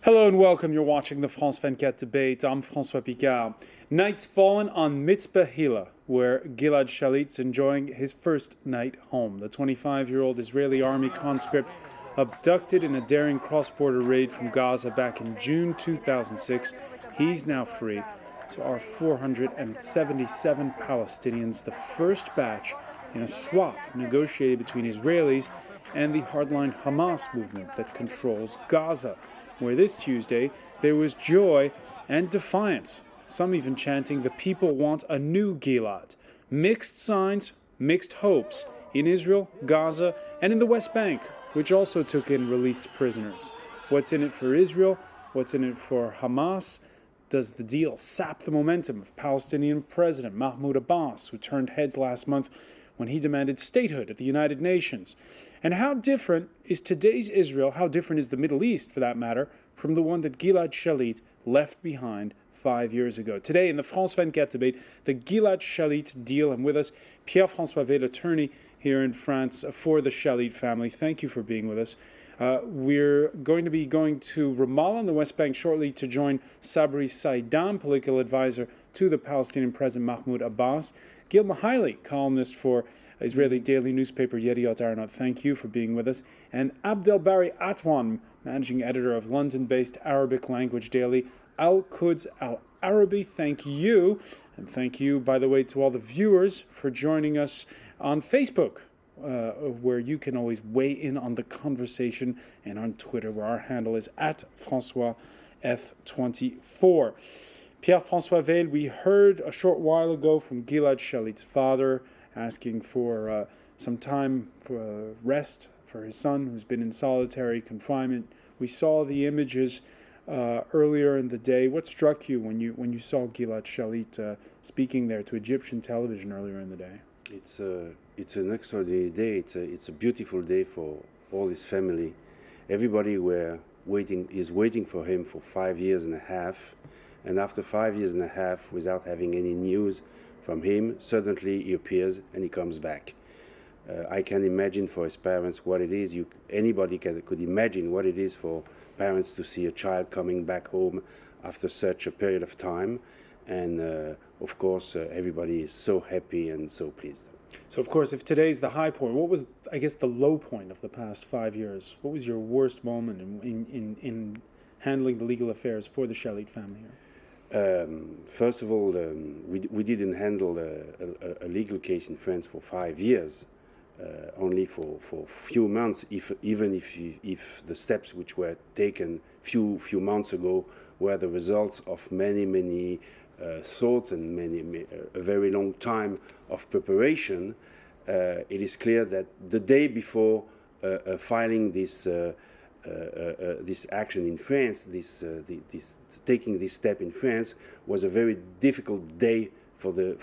Hello and welcome. You're watching the France 24 debate. I'm François Picard. Night's fallen on Mitzpah Hila, where Gilad Shalit's enjoying his first night home. The 25-year-old Israeli army conscript abducted in a daring cross-border raid from Gaza back in June 2006. He's now free. So are 477 Palestinians, the first batch in a swap negotiated between Israelis and the hardline Hamas movement that controls Gaza, where this Tuesday there was joy and defiance, some even chanting, "The people want a new Gilad." Mixed signs, mixed hopes in Israel, Gaza, and in the West Bank, which also took in released prisoners. What's in it for Israel? What's in it for Hamas? Does the deal sap the momentum of Palestinian President Mahmoud Abbas, who turned heads last month when he demanded statehood at the United Nations? And how different is today's Israel, how different is the Middle East, for that matter, from the one that Gilad Shalit left behind 5 years ago? Today in the France 24 debate, the Gilad Shalit deal. And with us, Pierre-François Weil, attorney here in France for the Shalit family. Thank you for being with us. We're going to be going to Ramallah in the West Bank shortly to join Sabri Saidam, political advisor to the Palestinian President Mahmoud Abbas. Gil Mihaly, columnist for Israeli daily newspaper Yediot Aharonot, thank you for being with us. And Abdelbari Atwan, managing editor of London-based Arabic language daily Al-Quds Al-Arabi, thank you. And thank you, by the way, to all the viewers for joining us on Facebook, where you can always weigh in on the conversation, and on Twitter, where our handle is @FrancoisF24. Pierre-François Weil, we heard a short while ago from Gilad Shalit's father asking for some time for rest for his son, who's been in solitary confinement. We saw the images earlier in the day. What struck you when you saw Gilad Shalit speaking there to Egyptian television earlier in the day? It's an extraordinary day. It's a beautiful day for all his family. Everybody is waiting for him for 5 years and a half, and after 5 years and a half, without having any news from him, suddenly he appears and he comes back. I can imagine for his parents what it is. Anybody could imagine what it is for parents to see a child coming back home after such a period of time. And of course, everybody is so happy and so pleased. So, of course, if today's the high point, what was, I guess, the low point of the past 5 years? What was your worst moment in handling the legal affairs for the Shalit family here? First of all, we didn't handle a legal case in France for 5 years, only for few months. Even if the steps which were taken few months ago were the results of many thoughts and a very long time of preparation, it is clear that the day before filing this action in France, taking this step in France, was a very difficult day for the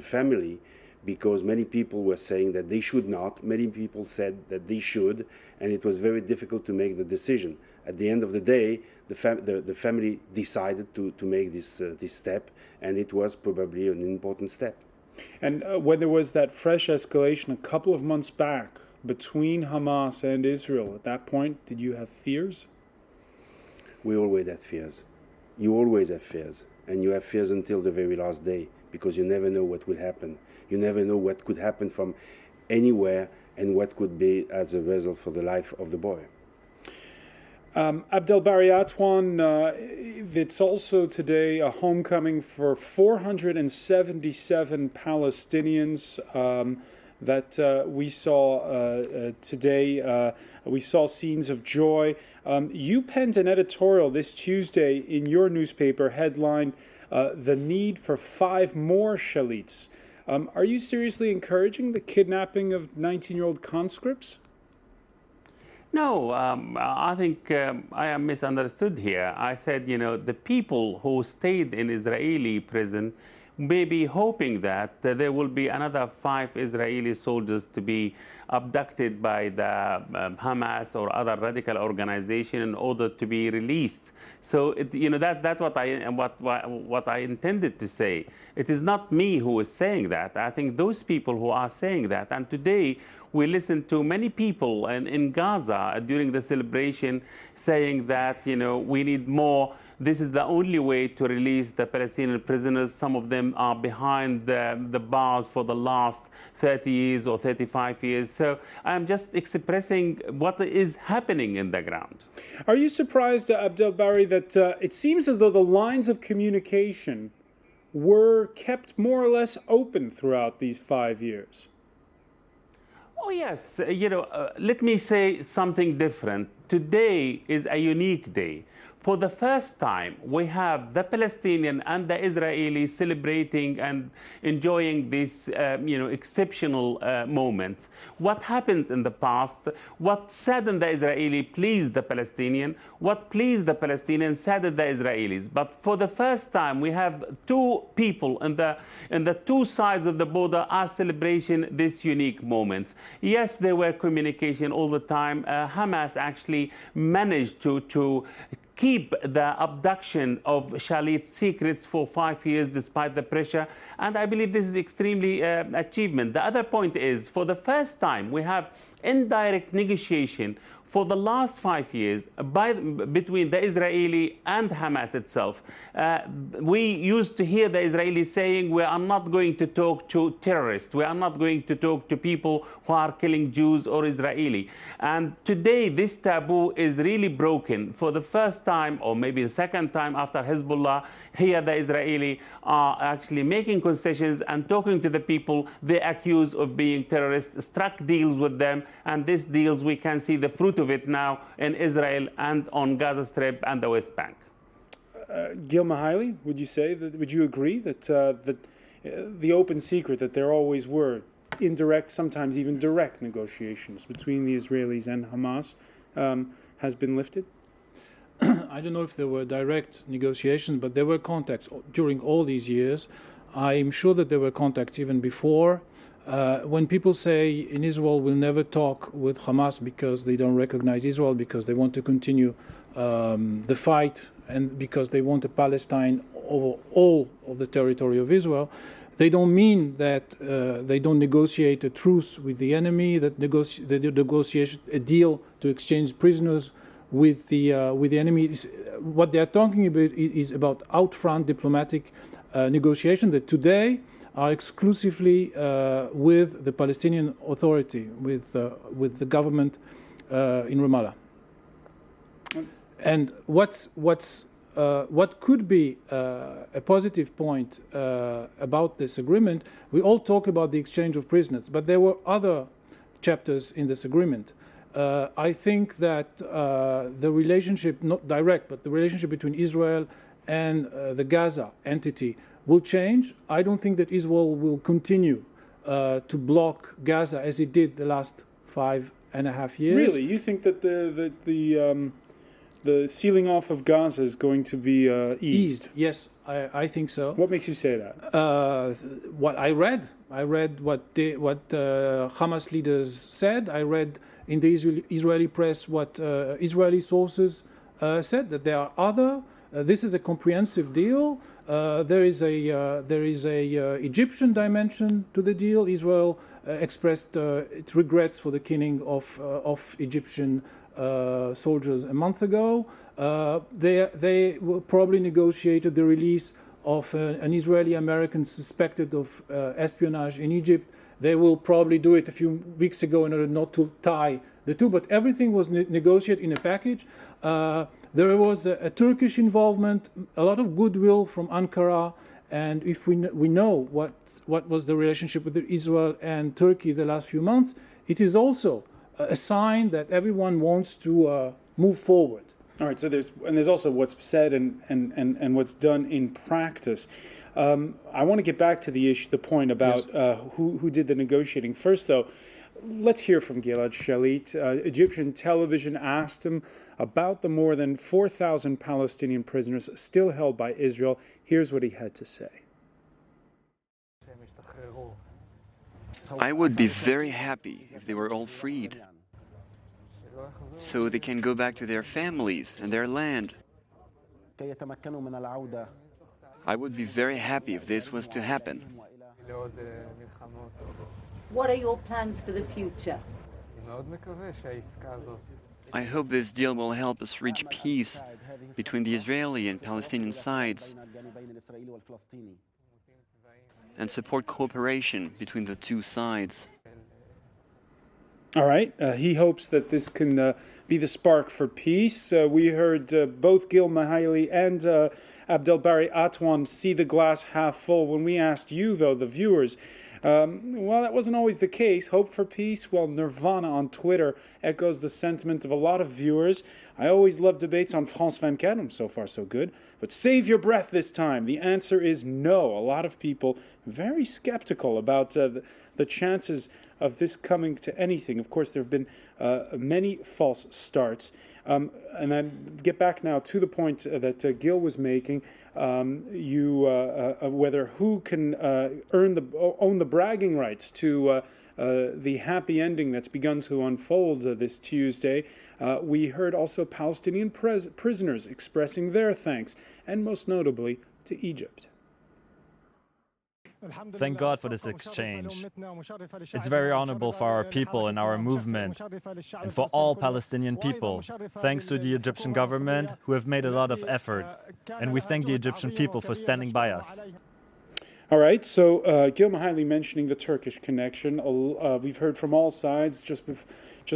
family, because many people were saying that they should not. Many people said that they should, and it was very difficult to make the decision. At the end of the day, the family decided to make this step, and it was probably an important step. And when there was that fresh escalation a couple of months back between Hamas and Israel, at that point, did you have fears? We always had fears. You always have fears, and you have fears until the very last day, because you never know what will happen. You never know what could happen from anywhere and what could be as a result for the life of the boy. Abdelbari Atwan, it's also today a homecoming for 477 Palestinians that we saw today. We saw scenes of joy. You penned an editorial this Tuesday in your newspaper headlined, "The Need for 5 More Shalits." Are you seriously encouraging the kidnapping of 19-year-old conscripts? No, I think I am misunderstood here. I said, the people who stayed in Israeli prison may be hoping that there will be another 5 Israeli soldiers to be abducted by the Hamas or other radical organization in order to be released. So that's what I intended to say. It is not me who is saying that. I think those people who are saying that. And today we listen to many people in Gaza during the celebration saying that we need more. This is the only way to release the Palestinian prisoners. Some of them are behind the bars for the last 30 years or 35 years. So I'm just expressing what is happening in the ground. Are you surprised, Abdel Bari, that it seems as though the lines of communication were kept more or less open throughout these 5 years? Oh, yes. Let me say something different. Today is a unique day. For the first time, we have the Palestinian and the Israeli celebrating and enjoying these, exceptional moments. What happened in the past, what saddened the Israeli pleased the Palestinian, what pleased the Palestinian saddened the Israelis. But for the first time, we have two people in the two sides of the border are celebrating these unique moments. Yes, there were communication all the time. Hamas actually managed to keep the abduction of Shalit secrets for 5 years despite the pressure, and I believe this is extremely achievement. The other point is, for the first time, we have indirect negotiation for the last 5 years between the Israeli and Hamas itself. We used to hear the Israelis saying, we are not going to talk to terrorists, we are not going to talk to people who are killing Jews or Israeli. And today this taboo is really broken. For the first time, or maybe the second time after Hezbollah, here the Israeli are actually making concessions and talking to the people they accuse of being terrorists, struck deals with them, and these deals, we can see the fruit of it now in Israel and on Gaza Strip and the West Bank. Gil Mihaly, would you agree that the open secret that there always were indirect, sometimes even direct negotiations between the Israelis and Hamas has been lifted? I don't know if there were direct negotiations, but there were contacts during all these years. I'm sure that there were contacts even before. When people say in Israel we'll never talk with Hamas because they don't recognize Israel, because they want to continue the fight, and because they want a Palestine over all of the territory of Israel, they don't mean that they don't negotiate a truce with the enemy, that they negotiate a deal to exchange prisoners with the enemy. What they are talking about is about out-front diplomatic negotiation that today are exclusively with the Palestinian Authority, with the government in Ramallah. And what could be a positive point about this agreement? We all talk about the exchange of prisoners, but there were other chapters in this agreement. I think that the relationship, not direct, but the relationship between Israel and the Gaza entity will change. I don't think that Israel will continue to block Gaza as it did the last 5.5 years. Really? You think that the sealing off of Gaza is going to be eased? Yes, I think so. What makes you say that? What I read what Hamas leaders said. I read in the Israeli press what Israeli sources said, that there are other. This is a comprehensive deal. There is a Egyptian dimension to the deal. Israel expressed its regrets for the killing of Egyptian soldiers a month ago. They will probably negotiated the release of an Israeli American suspected of espionage in Egypt. They will probably do it a few weeks ago in order not to tie the two, but everything was negotiated in a package. There was a Turkish involvement, a lot of goodwill from Ankara, and if we know what was the relationship with Israel and Turkey the last few months, it is also a sign that everyone wants to move forward. All right. So there's also what's said and what's done in practice. I want to get back to the point about who did the negotiating. First, though, let's hear from Gilad Shalit. Egyptian television asked him about the more than 4,000 Palestinian prisoners still held by Israel. Here's what he had to say. I would be very happy if they were all freed, so they can go back to their families and their land. I would be very happy if this was to happen. What are your plans for the future? I hope this deal will help us reach peace between the Israeli and Palestinian sides and support cooperation between the two sides. All right. He hopes that this can be the spark for peace. We heard both Gil Mihaly and Abdelbari Atwan see the glass half full. When we asked you, though, the viewers, well, that wasn't always the case. Hope for peace? Well, Nirvana on Twitter echoes the sentiment of a lot of viewers. I always love debates on France 24. So far, so good. But save your breath this time. The answer is no. A lot of people very skeptical about the chances of this coming to anything. Of course, there have been many false starts. And I get back now to the point that Gil was making. Whether who can own the bragging rights to the happy ending that's begun to unfold this Tuesday. We heard also Palestinian prisoners expressing their thanks, and most notably to Egypt. Thank God for this exchange. It's very honorable for our people and our movement, and for all Palestinian people. Thanks to the Egyptian government, who have made a lot of effort, and we thank the Egyptian people for standing by us. All right, so Gil Mihaly mentioning the Turkish connection. We've heard from all sides. Just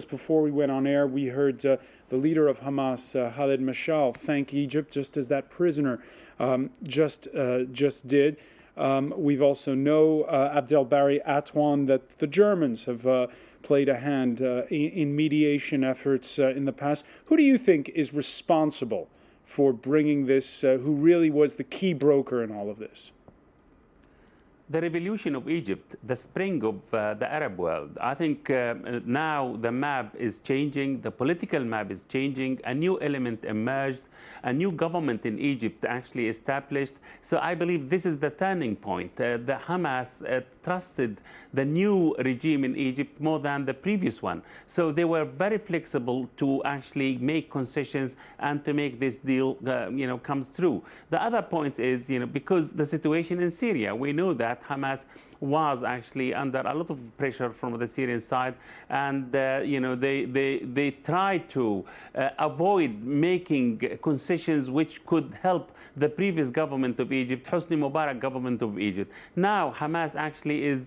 before we went on air, we heard the leader of Hamas, Khaled Mashal, thank Egypt, just as that prisoner just did. We've also know Abdelbari Atwan that the Germans have played a hand in mediation efforts in the past. Who do you think is responsible for bringing this? Who really was the key broker in all of this? The revolution of Egypt, the spring of the Arab world. I think now the map is changing, the political map is changing, a new element emerged, a new government in Egypt actually established. So I believe this is the turning point. The Hamas trusted the new regime in Egypt more than the previous one. So they were very flexible to actually make concessions and to make this deal, comes through. The other point is, because the situation in Syria, we know that Hamas was actually under a lot of pressure from the Syrian side, and they tried to avoid making concessions which could help the previous government of Egypt, Hosni Mubarak government of Egypt. Now Hamas actually is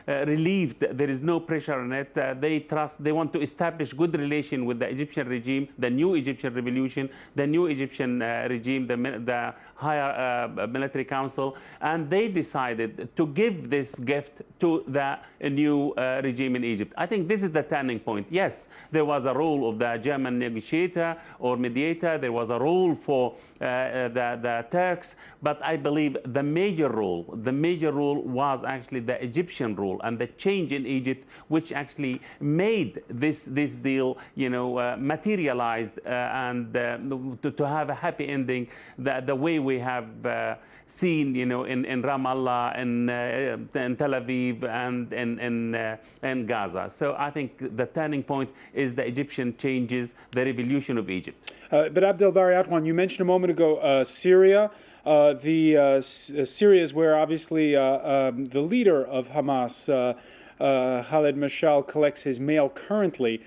relieved. There is no pressure on it. They want to establish good relation with the Egyptian regime, the new Egyptian revolution, the new Egyptian regime, the higher military council, and they decided to give this gift to the new regime in Egypt. I think this is the turning point. Yes, there was a role of the German negotiator or mediator. There was a role for the Turks, but I believe the major role was actually the Egyptian role and the change in Egypt, which actually made this deal, materialized and to have a happy ending, the way we have seen, in Ramallah, in Tel Aviv, and in Gaza. So I think the turning point is the Egyptian changes, the revolution of Egypt. But Abdelbari Atwan, you mentioned a moment ago Syria. Syria is where obviously the leader of Hamas, Khaled Mashal, collects his mail currently.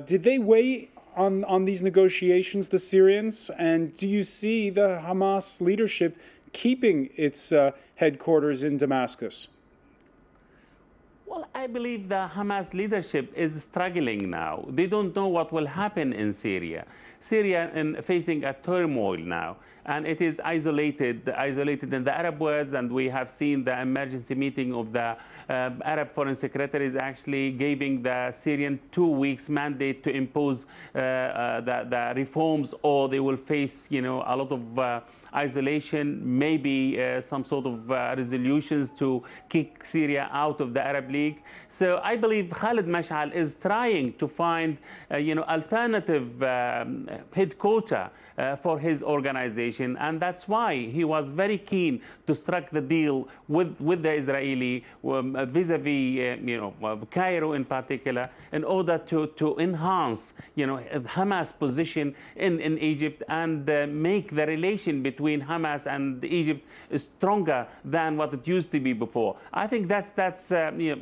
Did they weigh on these negotiations, the Syrians? And do you see the Hamas leadership keeping its headquarters in Damascus? Well, I believe the Hamas leadership is struggling now. They don't know what will happen in Syria. Syria is facing a turmoil now, and it is isolated in the Arab world, and we have seen the emergency meeting of the Arab foreign secretaries actually giving the Syrian 2 weeks mandate to impose the reforms, or they will face, a lot of isolation, maybe some sort of resolutions to kick Syria out of the Arab League. So I believe Khalid Mash'al is trying to find, alternative headquarter for his organization, and that's why he was very keen to strike the deal with the Israeli vis-a-vis, Cairo in particular, in order to enhance, Hamas' position in Egypt and make the relation between Hamas and Egypt stronger than what it used to be before. I think that's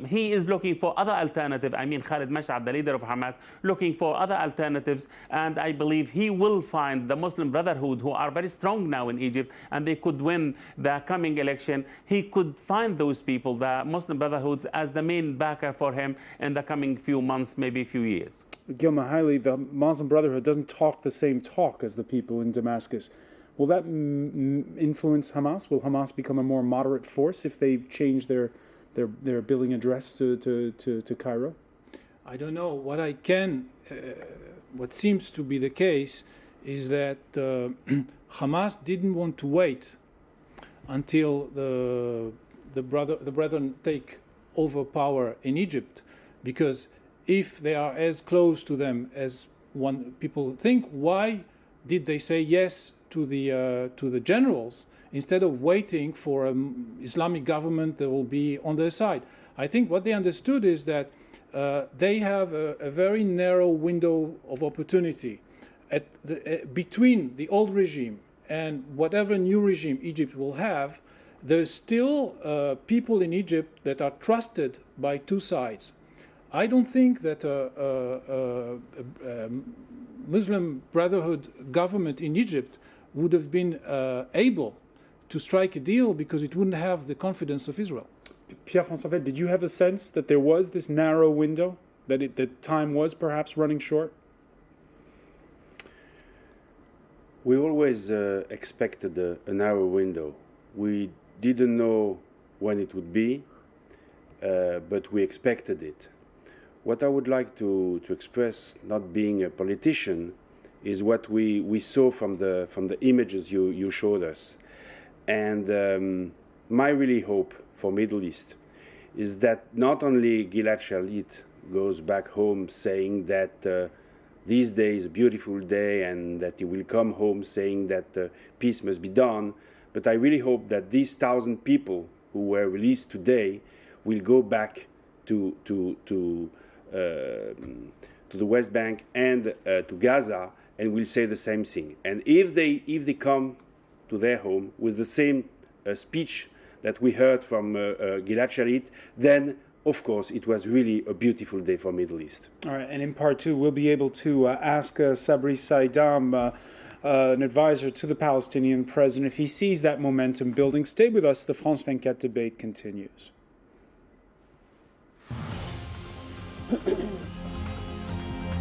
he is looking for other alternatives. I mean, Khalid Mash'al, the leader of Hamas, looking for other alternatives, and I believe he will find the Muslim Brotherhood, who are very strong now in Egypt, and they could win the coming election. He could find those people, the Muslim Brotherhoods, as the main backer for him in the coming few months, maybe a few years. Gil Mihaly, the Muslim Brotherhood doesn't talk the same talk as the people in Damascus. Will that influence Hamas? Will Hamas become a more moderate force if they change their billing address to Cairo? I don't know. What seems to be the case is that Hamas didn't want to wait until the brethren take over power in Egypt, because if they are as close to them as people think, why did they say yes to the generals instead of waiting for an Islamic government that will be on their side? I think what they understood is that they have a very narrow window of opportunity between the old regime and whatever new regime Egypt will have. There's still people in Egypt that are trusted by two sides. I don't think that a Muslim Brotherhood government in Egypt would have been able to strike a deal, because it wouldn't have the confidence of Israel. Pierre-François Feld, did you have a sense that there was this narrow window, that time was perhaps running short? We always expected a narrow window. We didn't know when it would be, but we expected it. What I would like to express, not being a politician, is what we saw from the images you showed us. And my really hope for Middle East is that not only Gilad Shalit goes back home saying that this day is a beautiful day and that he will come home saying that peace must be done, but I really hope that these 1,000 people who were released today will go back to the West Bank and to Gaza and will say the same thing. And if they come to their home with the same speech that we heard from Gilad Shalit, then of course it was really a beautiful day for Middle East. All right, and in part two, we'll be able to ask Sabri Saidam, an advisor to the Palestinian president, if he sees that momentum building. Stay with us. The France 24 debate continues.